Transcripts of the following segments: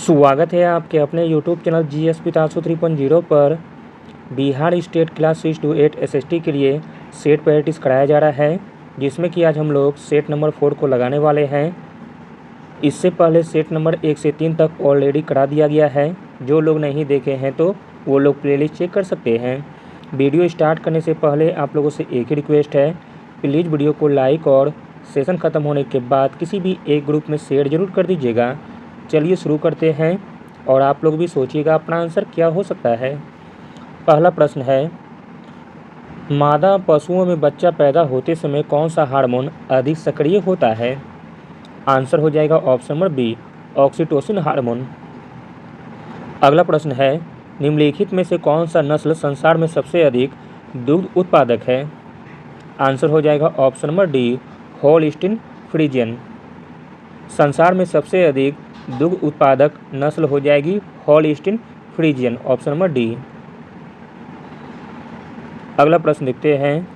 स्वागत है आपके अपने यूट्यूब चैनल जीएस पितासु 3.0 पर। Bihar state class 6 to 8 SST के लिए सेट प्रैक्टिस कराया जा रहा है, जिसमें कि आज हम लोग सेट नंबर 4 को लगाने वाले हैं। इससे पहले सेट नंबर 1 से 3 तक ऑलरेडी करा दिया गया है। जो लोग नहीं देखे हैं तो वो लोग प्लेलिस्ट चेक कर सकते हैं। वीडियो स्टार्ट करने से पहले आप लोगों से एक ही रिक्वेस्ट है, प्लीज़ वीडियो को लाइक और सेशन ख़त्म होने के बाद किसी भी एक ग्रुप में शेयर ज़रूर कर दीजिएगा। चलिए शुरू करते हैं और आप लोग भी सोचिएगा अपना आंसर क्या हो सकता है। पहला प्रश्न है, मादा पशुओं में बच्चा पैदा होते समय कौन सा हार्मोन अधिक सक्रिय होता है? आंसर हो जाएगा option number B, oxytocin hormone. अगला प्रश्न है, निम्नलिखित में से कौन सा नस्ल संसार में सबसे अधिक दुग्ध उत्पादक है? आंसर हो जाएगा option number D, Holstein Friesian. संसार में सबसे अधिक दुग्ध उत्पादक नस्ल हो जाएगी Holstein Friesian, option number D. अगला प्रश्न देखते हैं,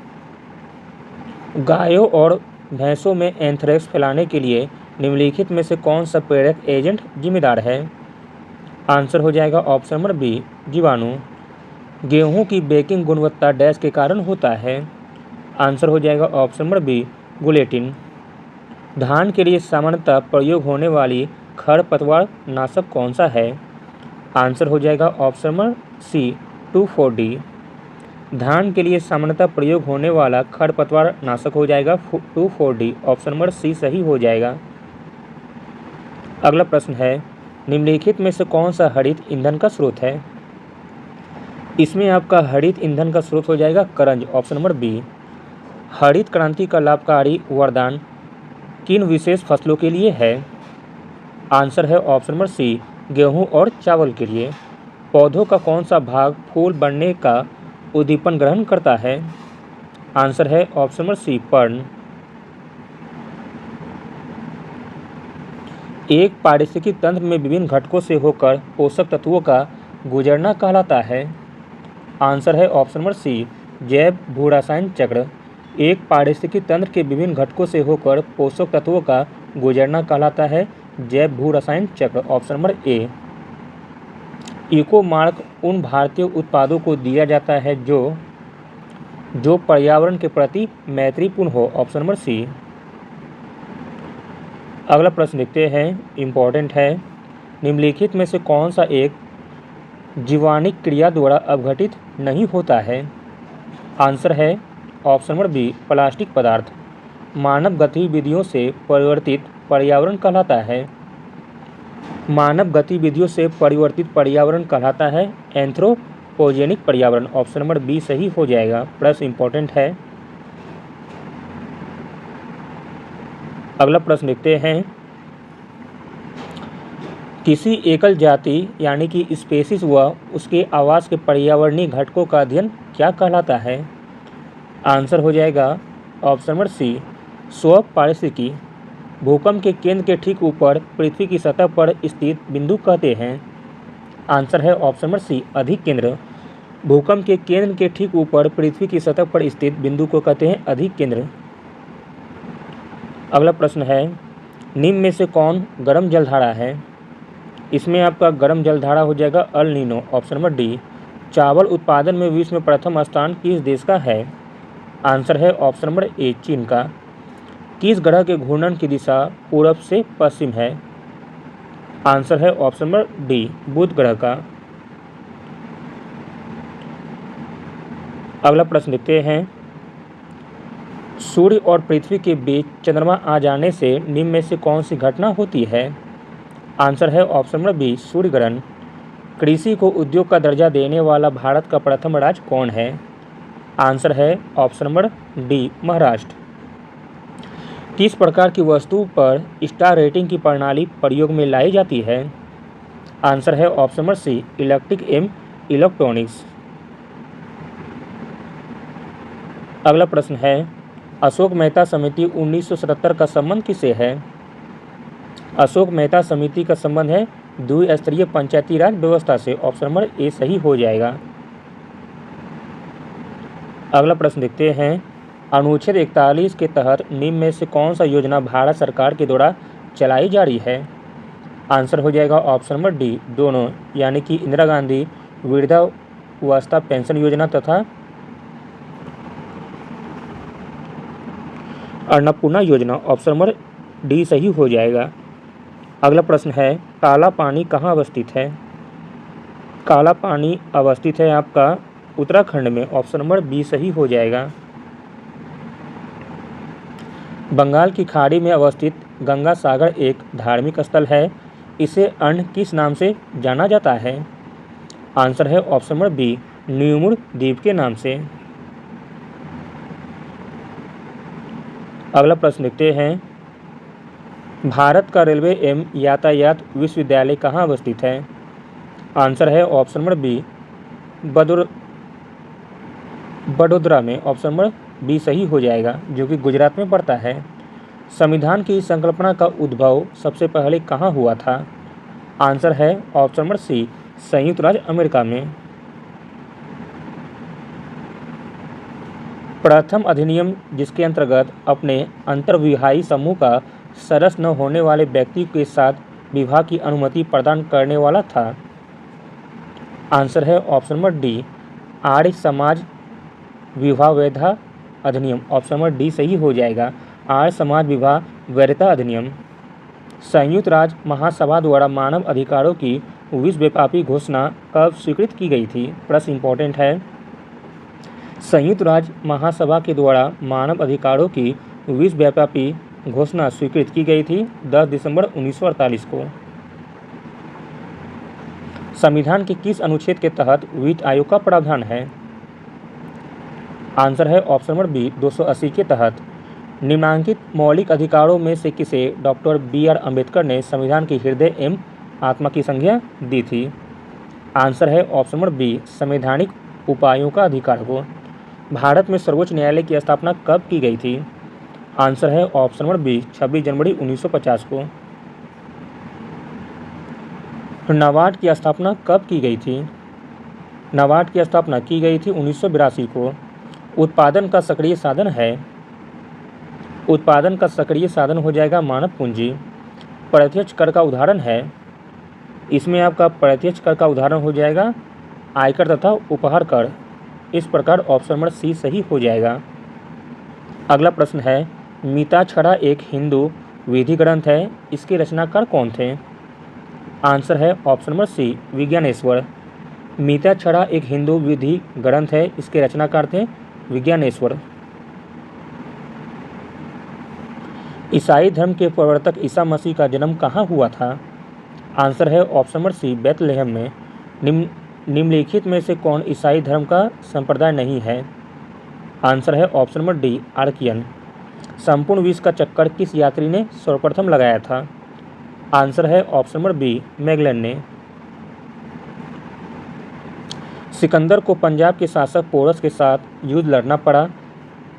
गायों और भैंसों में एंथ्रेक्स फैलाने के लिए निम्नलिखित में से कौन सा प्रेरक एजेंट जिम्मेदार है? आंसर हो जाएगा ऑप्शन नंबर बी, जीवाणु। गेहूं की बेकिंग गुणवत्ता डैश के कारण होता है? आंसर हो जाएगा ऑप्शन नंबर बी, गुलेटिन। धान के लिए सामान्यतः प्रयोग होने वाली खरपतवार नाशक कौन सा है? आंसर हो जाएगा ऑप्शन नंबर सी, 2,4-D। धान के लिए सामान्यतः प्रयोग होने वाला खरपतवार नाशक हो जाएगा 2,4-D, ऑप्शन नंबर सी सही हो जाएगा। अगला प्रश्न है, निम्नलिखित में से कौन सा हरित ईंधन का स्रोत है? इसमें आपका हरित ईंधन का स्रोत हो जाएगा करंज, ऑप्शन नंबर बी। हरित क्रांति का लाभकारी वरदान किन विशेष फसलों के लिए है? आंसर है ऑप्शन नंबर सी, गेहूं और चावल के लिए। पौधों का कौन सा भाग फूल बनने का उद्दीपन ग्रहण करता है? आंसर है ऑप्शन नंबर सी, पर्ण। एक पारिस्थितिकी तंत्र में विभिन्न घटकों से होकर पोषक तत्वों का गुजरना कहलाता है? आंसर है ऑप्शन नंबर सी, जैव भू रसायन चक्र। एक पारिस्थितिकी तंत्र के विभिन्न घटकों से होकर पोषक तत्वों का गुजरना कहलाता है जैव भू रसायन चक्र, option number A. Eco mark उन भारतीय उत्पादों को दिया जाता है जो पर्यावरण के प्रति मैत्रीपूर्ण हो, ऑप्शन नंबर सी। अगला प्रश्न देखते हैं, इम्पोर्टेंट है, निम्नलिखित में से कौन सा एक जीवाणिक क्रिया द्वारा अपघटित नहीं होता है? आंसर है ऑप्शन नंबर बी, प्लास्टिक पदार्थ। मानव गतिविधियों से परिवर्तित पर्यावरण कहलाता है? मानव गतिविधियों से परिवर्तित पर्यावरण कहलाता है एंथ्रोपोजेनिक पर्यावरण, ऑप्शन नंबर बी सही हो जाएगा। प्रश्न इंपॉर्टेंट है। अगला प्रश्न देखते हैं, किसी एकल जाति यानी कि स्पेसीज व उसके आवास के पर्यावरणीय घटकों का अध्ययन क्या कहलाता है? आंसर हो जाएगा ऑप्शन नंबर सी, स्व पारिस्थितिकी। भूकंप के केंद्र के ठीक ऊपर पृथ्वी की सतह पर स्थित बिंदु कहते हैं? आंसर है ऑप्शन नंबर सी, अधिक केंद्र। भूकंप के केंद्र के ठीक ऊपर पृथ्वी की सतह पर स्थित बिंदु को कहते हैं अधिक केंद्र। अगला प्रश्न है, निम्न में से कौन गर्म जलधारा है? इसमें आपका गर्म जलधारा हो जाएगा El Nino, option number D. चावल उत्पादन में विश्व में प्रथम स्थान किस देश का है? आंसर है ऑप्शन नंबर ए, चीन का। किस ग्रह के घूर्णन की दिशा पूरब से पश्चिम है? आंसर है ऑप्शन नंबर डी, बुध ग्रह का। अगला प्रश्न देखते हैं, सूर्य और पृथ्वी के बीच चंद्रमा आ जाने से निम्न में से कौन सी घटना होती है? आंसर है ऑप्शन नंबर बी, सूर्य ग्रहण। कृषि को उद्योग का दर्जा देने वाला भारत का प्रथम राज्य कौन है? आंसर है ऑप्शन नंबर डी, महाराष्ट्र। किस प्रकार की वस्तु पर स्टार रेटिंग की प्रणाली प्रयोग में लाई जाती है? आंसर है ऑप्शन नंबर सी, इलेक्ट्रिक एवं इलेक्ट्रॉनिक्स। अगला प्रश्न है, अशोक मेहता समिति 1977 का संबंध किससे है? अशोक मेहता समिति का संबंध है द्विस्तरीय पंचायती राज व्यवस्था से, ऑप्शन नंबर ए सही हो जाएगा। अगला प्रश्न देखते हैं, अनुच्छेद 41 के तहत निम्न में से कौन सा योजना भारत सरकार के द्वारा चलाई जा रही है? आंसर हो जाएगा ऑप्शन नंबर डी, दोनों, यानी कि इंदिरा गांधी वृद्धावस्था पेंशन योजना तथा अन्नपूर्णा योजना। ऑप्शन नंबर डी सही हो जाएगा। अगला प्रश्न है, काला पानी कहाँ अवस्थित है? काला पानी अवस्थित है आपका उत्तराखंड में। ऑप्शन नंबर बी सही हो जाएगा। बंगाल की खाड़ी में अवस्थित गंगा सागर एक धार्मिक स्थल है। इसे अन्य किस नाम से जाना जाता है? आंसर है ऑप्शन नंबर बी, न्यूमुर द्वीप के नाम से। अगला प्रश्न देखते हैं, भारत का रेलवे एवं यातायात विश्वविद्यालय कहाँ अवस्थित है? आंसर है ऑप्शन नंबर बी, बड़ोदरा में। ऑप्शन नंबर बी सही हो जाएगा, जो कि गुजरात में पड़ता है। संविधान की संकल्पना का उद्भव सबसे पहले कहाँ हुआ था? आंसर है ऑप्शन नंबर सी, संयुक्त राज्य अमेरिका में। प्रथम अधिनियम जिसके अंतर्गत अपने अंतर्विवाही समूह का सदस्य न होने वाले व्यक्ति के साथ विवाह की अनुमति प्रदान करने वाला था? आंसर है option number D, Arya Samaj विवाह वैधता अधिनियम। ऑप्शन नंबर डी सही हो जाएगा, आर्य समाज विवाह वैधता अधिनियम। संयुक्त राज्य महासभा द्वारा मानव अधिकारों की विश्वव्यापी घोषणा कब स्वीकृत की गई थी? प्रश्न इंपॉर्टेंट है। संयुक्त राज्य महासभा के द्वारा मानव अधिकारों की विश्वव्यापी घोषणा स्वीकृत की गई थी 10 दिसंबर 1948 को। संविधान के किस अनुच्छेद के तहत वित्त आयोग का प्रावधान है? आंसर है ऑप्शन नंबर बी, 280 के तहत। निम्नांकित मौलिक अधिकारों में से किसे डॉक्टर बी.आर. अम्बेडकर ने संविधान की हृदय एवं आत्मा की संज्ञा दी थी? आंसर है ऑप्शन नंबर बी, संवैधानिक उपायों का अधिकार को। भारत में सर्वोच्च न्यायालय की स्थापना कब की गई थी? आंसर है ऑप्शन नंबर बी, 26 जनवरी 1950 को। नाबार्ड की स्थापना कब की गई थी? नाबार्ड की स्थापना की गई थी 1982 को। उत्पादन का सक्रिय साधन है। उत्पादन का सक्रिय साधन हो जाएगा मानव पूंजी। प्रत्यक्ष कर का उदाहरण है। इसमें आपका प्रत्यक्ष कर का उदाहरण हो जाएगा आयकर तथा उपहार कर। इस प्रकार ऑप्शन नंबर सी सही हो जाएगा। अगला प्रश्न है, मिताक्षरा एक हिंदू विधि ग्रंथ है। इसके रचनाकार कौन थे? आंसर है option number C, Vijnaneshwara. Mitakshara एक हिंदू विधि ग्रंथ है। इसके रचनाकार थे विज्ञानेश्वर। ईसाई धर्म के प्रवर्तक ईसा मसीह का जन्म कहाँ हुआ था? आंसर है ऑप्शन नंबर सी, बेथलेहम में। निम्नलिखित में से कौन ईसाई धर्म का संप्रदाय नहीं है? आंसर है ऑप्शन नंबर डी, आर्कियन। संपूर्ण विश्व का चक्कर किस यात्री ने सर्वप्रथम लगाया था? आंसर है ऑप्शन नंबर बी, मैगलन ने। सिकंदर को पंजाब के शासक पोरस के साथ युद्ध लड़ना पड़ा।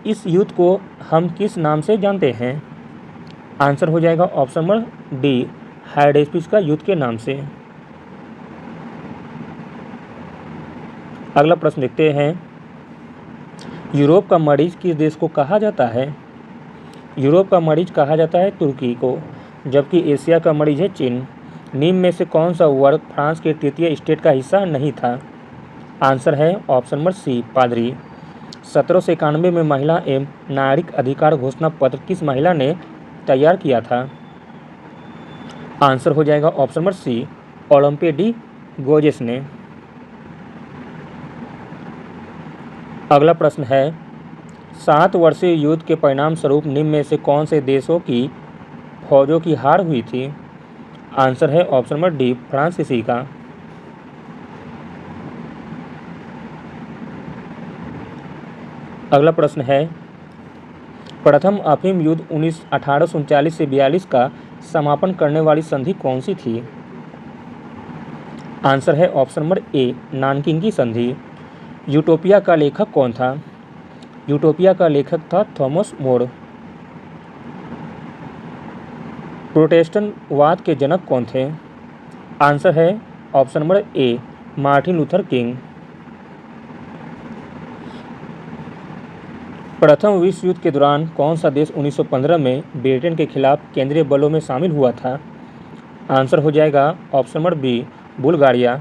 इस युद्ध को हम किस नाम से जानते हैं? आंसर हो जाएगा ऑप्शन नंबर डी, हाइडेस्पिस का युद्ध के नाम से। अगला प्रश्न देखते हैं, यूरोप का मरीज किस देश को कहा जाता है? यूरोप का मरीज कहा जाता है तुर्की को, जबकि एशिया का मरीज है चीन। निम्न में से कौन सा वर्ग फ्रांस के तृतीय स्टेट का हिस्सा नहीं था? आंसर है ऑप्शन नंबर सी, पादरी। 1791 में महिला एवं नागरिक अधिकार घोषणा पत्र किस महिला ने तैयार किया था? आंसर हो जाएगा ऑप्शन नंबर सी, ओलंपे डी गोजेस ने। अगला प्रश्न है, 7 वर्षीय युद्ध के परिणाम स्वरूप निम्न में से कौन से देशों की फौजों की हार हुई थी? आंसर है ऑप्शन नंबर डी, फ्रांसीसी का। अगला प्रश्न है, प्रथम अफीम युद्ध 1839 से 42 का समापन करने वाली संधि कौन सी थी? आंसर है ऑप्शन नंबर ए, नानकिंग की संधि। यूटोपिया का लेखक कौन था? यूटोपिया का लेखक था थॉमस मोर। प्रोटेस्टेंटवाद के जनक कौन थे? आंसर है ऑप्शन नंबर ए, मार्टिन लूथर किंग। प्रथम विश्व युद्ध के दौरान कौन सा देश 1915 में ब्रिटेन के खिलाफ केंद्रीय बलों में शामिल हुआ था? आंसर हो जाएगा option number B Bulgaria.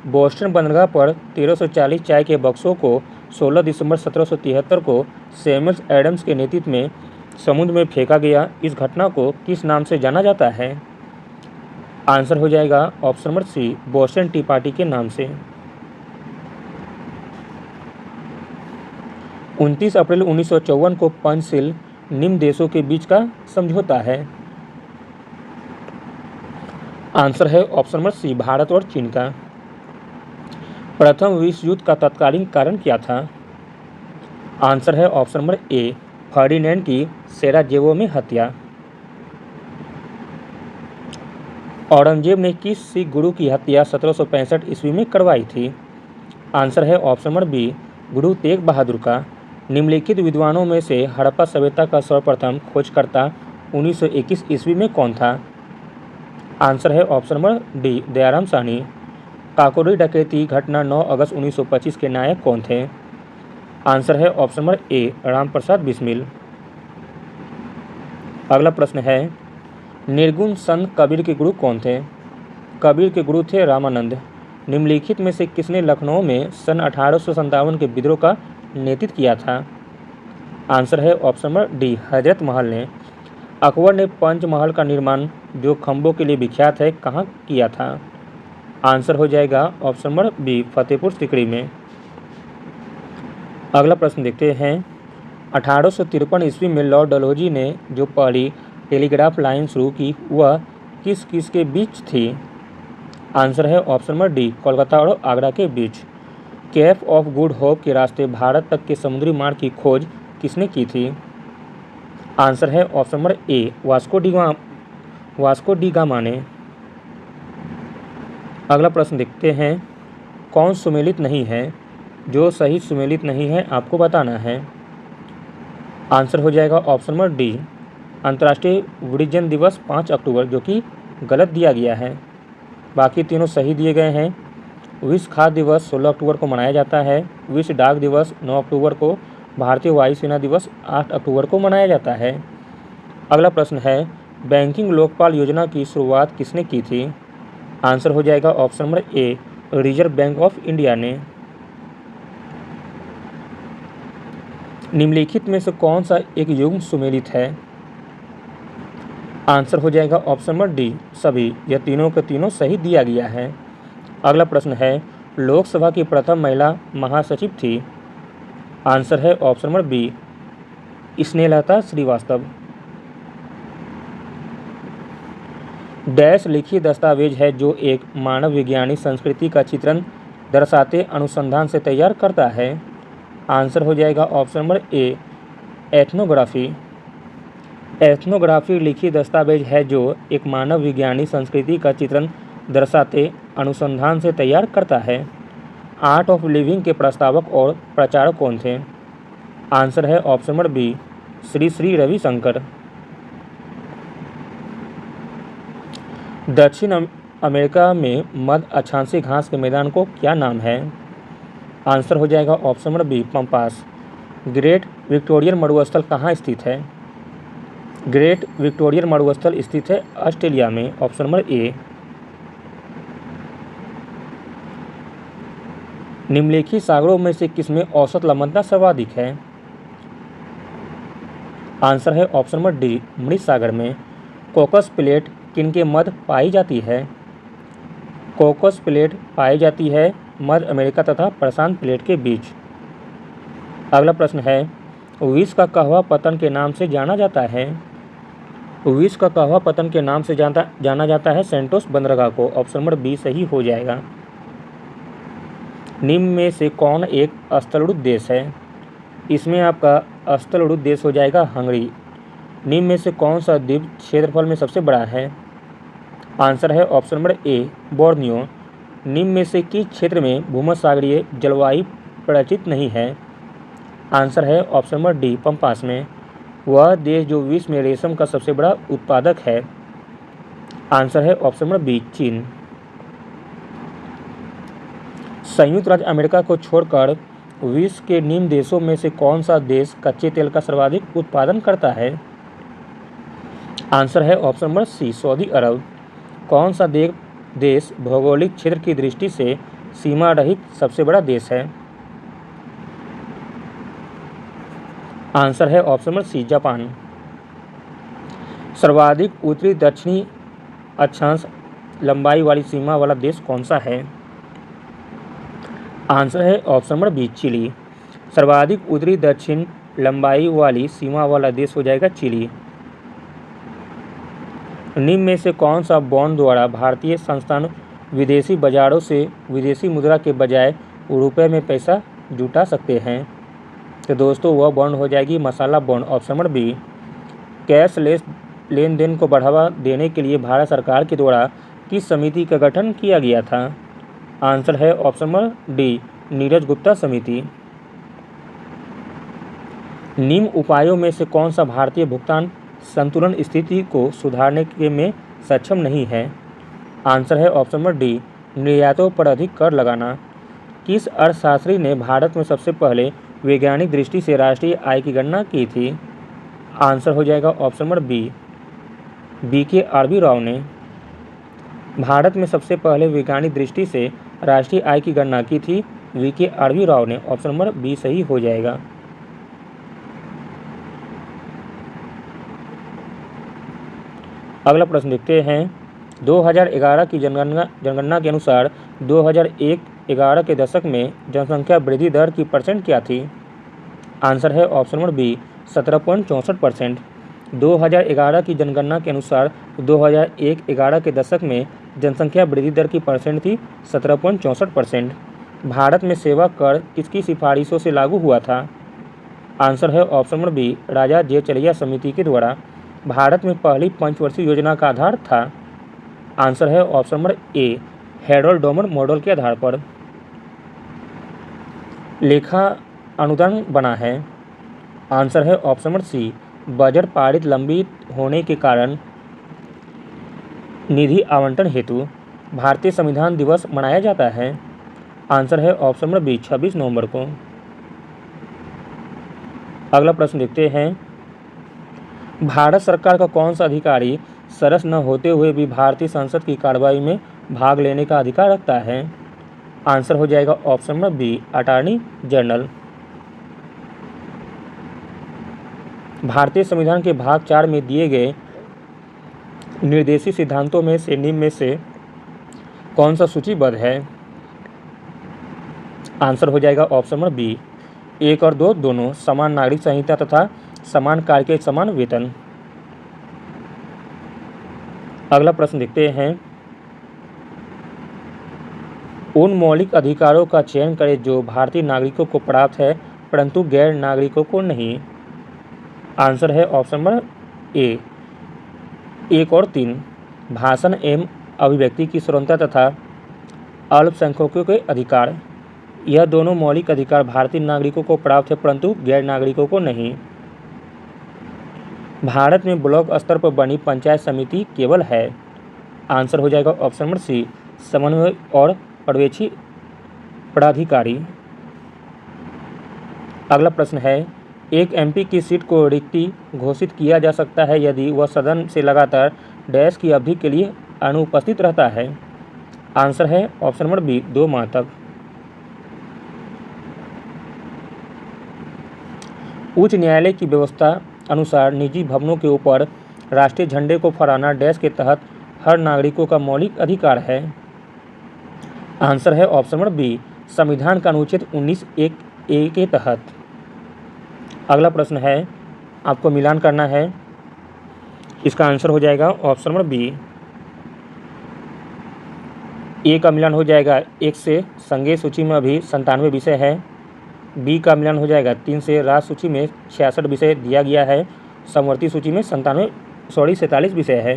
Boston बंदरगाह पर 1340 चाय के बक्सों को 16 दिसंबर 1773 को सैमुअल एडम्स के नेतृत्व में समुद्र में फेंका गया। इस घटना को किस नाम से जाना जाता है? आंसर हो जाएगा option number C Boston tea party के नाम से। 29 अप्रैल 1954 को पंचशील निम्न देशों के बीच का समझौता है। आंसर है ऑप्शन नंबर सी भारत और चीन का। प्रथम विश्व युद्ध का तत्कालीन कारण क्या था? आंसर है ऑप्शन नंबर ए फर्डिनेंड की सेराजेवो में हत्या। औरंगजेब ने किस सिख गुरु की हत्या 1765 ईस्वी में करवाई थी? आंसर है option number B Guru Tegh Bahadur का। निम्नलिखित विद्वानों में से हड़प्पा सभ्यता का सर्वप्रथम खोजकर्ता 1921 ईस्वी में कौन था? आंसर है option number D Dayaram Sahni. Kakori डकैती घटना 9 अगस्त 1925 के नायक कौन थे? आंसर है ऑप्शन नंबर ए राम प्रसाद बिस्मिल। अगला प्रश्न है निर्गुण संत कबीर के गुरु कौन थे? कबीर के गुरु थे रामानंद। निम्नलिखित में से किसने लखनऊ में सन 1857 के विद्रोह का नेतृत्व किया था? आंसर है option number D Hazrat Mahal ने। अकबर ने पंचमहल का निर्माण जो खंभों के लिए विख्यात है कहाँ किया था? आंसर हो जाएगा option number B Fatehpur Sikri में। अगला प्रश्न देखते हैं 1853 ईस्वी में लॉर्ड डलहौजी ने जो पहली टेलीग्राफ लाइन शुरू की वह किस किस के बीच थी? आंसर है ऑप्शन नंबर डी कोलकाता और आगरा के बीच। केप ऑफ गुड होप के रास्ते भारत तक के समुद्री मार्ग की खोज किसने की थी? आंसर है ऑप्शन नंबर ए वास्को डी गामा ने। अगला प्रश्न देखते हैं कौन सुमेलित नहीं है? जो सही सुमेलित नहीं है आपको बताना है। आंसर हो जाएगा ऑप्शन नंबर डी अंतर्राष्ट्रीय वृद्धजन दिवस 5 अक्टूबर जो कि गलत दिया गया है। बाकी तीनों सही दिए गए हैं। विश्व खाद्य दिवस 16 अक्टूबर को मनाया जाता है। विश्व डाक दिवस 9 अक्टूबर को, भारतीय वायुसेना दिवस 8 अक्टूबर को मनाया जाता है। अगला प्रश्न है बैंकिंग लोकपाल योजना की शुरुआत किसने की थी? आंसर हो जाएगा option number a reserve bank of India ने। निम्नलिखित में से कौन सा एक युग्म सुमेलित है? आंसर हो जाएगा ऑप्शन नंबर डी सभी। यह तीनों के तीनों सही दिया गया है। अगला प्रश्न है लोकसभा की प्रथम महिला महासचिव थी। आंसर है option number B Snehlata Srivastava. Dash लिखित दस्तावेज है जो एक मानव विज्ञानी संस्कृति का चित्रण दर्शाते अनुसंधान से तैयार करता है। आंसर हो जाएगा ऑप्शन नंबर ए एथनोग्राफी। एथनोग्राफी लिखित दस्तावेज है जो एक मानव विज्ञानी संस्कृति का चित्रण दर्शाते अनुसंधान से तैयार करता है। आर्ट ऑफ लिविंग के प्रस्तावक और प्रचारक कौन थे? आंसर है option number B Sri Sri Ravishankar. दक्षिण अमेरिका में मध्य अक्षांशीय घास के मैदान को क्या नाम है? आंसर हो जाएगा option number B pampas. Great Victorian मरुस्थल कहाँ स्थित है? ग्रेट विक्टोरियन मरुस्थल स्थित है ऑस्ट्रेलिया में। ऑप्शन नंबर ए। निम्नलिखित सागरों में से किसमें औसत लंबनता सर्वाधिक है? आंसर है ऑप्शन नंबर डी मृत सागर में। कोकस प्लेट किनके मध्य पाई जाती है? कोकस प्लेट पाई जाती है मध्य अमेरिका तथा प्रशांत प्लेट के बीच। अगला प्रश्न है विश्व का कहवा पतन के नाम से जाना जाता है। विश्व का कहवा पतन के नाम से जाना जाता है सेंटोस बंदरगाह को। ऑप्शन नंबर बी सही हो जाएगा। निम्न में से कौन एक स्थलुड़ देश है? इसमें आपका स्थलुड़ देश हो जाएगा हंगरी। निम्न में से कौन सा द्वीप क्षेत्रफल में सबसे बड़ा है? आंसर है ऑप्शन नंबर ए बोर्नियो। निम्न में से किस क्षेत्र में भूमध्यसागरीय जलवायु प्रचलित नहीं है? आंसर है ऑप्शन नंबर डी पंपास में। वह देश जो विश्व में रेशम का सबसे बड़ा उत्पादक है। आंसर है ऑप्शन नंबर बी चीन। संयुक्त राज्य अमेरिका को छोड़कर विश्व के निम्न देशों में से कौन सा देश कच्चे तेल का सर्वाधिक उत्पादन करता है? आंसर है ऑप्शन नंबर सी सऊदी अरब। कौन सा देश भौगोलिक क्षेत्र की दृष्टि से सीमा रहित सबसे बड़ा देश है? आंसर है ऑप्शन नंबर सी, जापान। सर्वाधिक उत्तरी दक्षिणी अक्षांश लंबाई वाली सीमा वाला देश कौन सा है? आंसर है ऑप्शन नंबर बी, चिली। सर्वाधिक उत्तरी दक्षिण लंबाई वाली सीमा वाला देश हो जाएगा चिली। निम्न में से कौन सा बॉन्ड द्वारा भारतीय संस्थान विदेशी बाजारों से विदेशी मुद्रा के बजाय रुपए में पैसा जुटा सकते हैं? तो दोस्तों वह बॉन्ड हो जाएगी masala bond, option number B. Cashless लेन देन को बढ़ावा देने के लिए भारत सरकार के द्वारा किस समिति का गठन किया गया था? आंसर है option number D, Neeraj Gupta समिति। निम्न उपायों में से कौन सा भारतीय भुगतान संतुलन स्थिति को सुधारने के में सक्षम नहीं है? आंसर है ऑप्शन नंबर डी, निर्यातों पर अधिक कर लगाना। किस अर्थशास्त्री ने भारत में सबसे पहले वैज्ञानिक दृष्टि से राष्ट्रीय आय की गणना की थी? आंसर हो जाएगा option number B, BK RB Rao ने। भारत में सबसे पहले वैज्ञानिक दृष्टि से राष्ट्रीय आय की गणना की थी VK आरबी राव ने, ऑप्शन नंबर बी सही हो जाएगा। अगला प्रश्न देखते हैं। 2011 की जनगणना के अनुसार 2001-11 के दशक में जनसंख्या वृद्धि दर की परसेंट क्या थी? आंसर है ऑप्शन नंबर बी, 17.64%। 2011 की जनगणना के अनुसार 2001-11 के दशक में जनसंख्या वृद्धि दर की परसेंट थी 17.64%। भारत में सेवा कर किसकी सिफारिशों से लागू हुआ था? आंसर है ऑप्शन नंबर बी, राजा जेचलिया समिति के द्वारा। भारत में पहली पंचवर्षीय योजना का आधार था? आंसर है ऑप्शन नंबर ए, हैरोल्ड डोमर मॉडल के आधार पर। लेखा अनुदान बना है? आंसर है ऑप्शन नंबर सी, बजट पारित लंबित होने के कारण निधि आवंटन हेतु। भारतीय संविधान दिवस मनाया जाता है? आंसर है ऑप्शन नंबर बी, 26 नवंबर को। अगला प्रश्न देखते हैं। भारत सरकार का कौन सा अधिकारी सदस्य न होते हुए भी भारतीय संसद की कार्रवाई में भाग लेने का अधिकार रखता है? आंसर हो जाएगा option number B, attorney general. भारतीय संविधान के भाग 4 में दिए गए निर्देशित सिद्धांतों में से निम्न में से कौन सा सूचीबद्ध है? आंसर हो जाएगा ऑप्शन नंबर बी, 1 और 2 दोनों, समान नागरिक संहिता तथा समान कार्य के समान वेतन। अगला प्रश्न देखते हैं। उन मौलिक अधिकारों का चयन करें जो भारतीय नागरिकों को प्राप्त है परंतु गैर नागरिकों को नहीं। आंसर है ऑप्शन नंबर ए, 1 और 3। भाषण एवं अभिव्यक्ति की स्वतंत्रता तथा अल्पसंख्यकों के अधिकार, यह दोनों मौलिक अधिकार भारतीय नागरिकों को प्राप्त है परंतु गैर नागरिकों को नहीं। भारत में ब्लॉक स्तर पर बनी पंचायत समिति केवल है? आंसर हो जाएगा ऑप्शन नंबर सी, समन्वय और पर्यवेक्षी पदाधिकारी। अगला प्रश्न है। एक MP की सीट को रिक्ति घोषित किया जा सकता है यदि वह सदन से लगातार डैश की अवधि के लिए अनुपस्थित रहता है? आंसर है ऑप्शन नंबर बी, 2 माह तक। उच्च न्यायालय की व्यवस्था अनुसार निजी भवनों के ऊपर राष्ट्रीय झंडे को फहराना डैश के तहत हर नागरिकों का मौलिक अधिकार है? आंसर है ऑप्शन नंबर बी, संविधान का अनुच्छेद 19(1)(a) के तहत। अगला प्रश्न है, आपको मिलान करना है। इसका आंसर हो जाएगा ऑप्शन नंबर बी, ए का मिलान हो जाएगा 1 से, संघीय सूची में अभी 97 विषय है। बी का मिलान हो जाएगा 3 से, राज्य सूची में 66 विषय दिया गया है। समवर्ती सूची में 47 विषय है।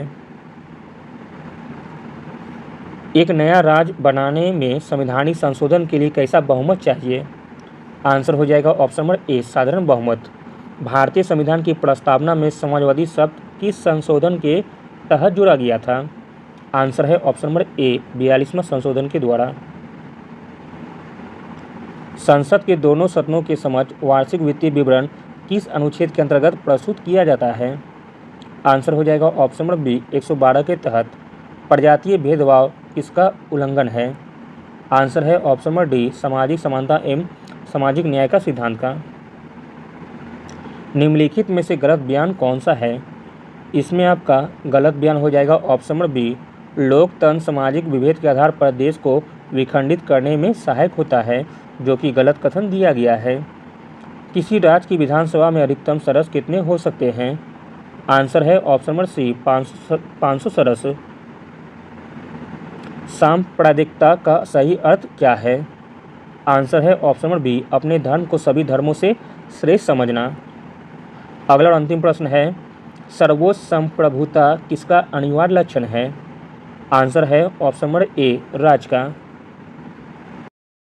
एक नया राज्य बनाने में संवैधानिक संशोधन के लिए कैसा बहुमत चाहिए? आंसर हो जाएगा ऑप्शन नंबर ए, साधारण बहुमत। भारतीय संविधान की प्रस्तावना में समाजवादी शब्द किस संशोधन के तहत जोड़ा गया था? आंसर है ऑप्शन नंबर ए, 42वां संशोधन के द्वारा। संसद के दोनों सदनों के समक्ष वार्षिक वित्तीय विवरण किस अनुच्छेद के अंतर्गत प्रस्तुत किया जाता है? आंसर हो जाएगा ऑप्शन नंबर बी, 112 के तहत। प्रजातीय भेदभाव किसका उल्लंघन है? आंसर है ऑप्शन नंबर डी, सामाजिक समानता एवं सामाजिक न्याय का सिद्धांत का। निम्नलिखित में से गलत बयान कौन सा है? इसमें आपका गलत बयान हो जाएगा ऑप्शन नंबर बी, लोकतंत्र सामाजिक विभेद के आधार पर देश को विखंडित करने में सहायक होता है, जो कि गलत कथन दिया गया है। किसी राज्य की विधानसभा में अधिकतम सदस्य कितने हो सकते हैं? आंसर है ऑप्शन नंबर सी, 500 सदस्य। सांप्रदायिकता का सही अर्थ क्या है? आंसर है ऑप्शन नंबर बी, अपने धर्म को सभी धर्मों से श्रेष्ठ समझना। अगला और अंतिम प्रश्न है, सर्वोच्च संप्रभुता किसका अनिवार्य लक्षण है? आंसर है ऑप्शन नंबर ए, राज्य का।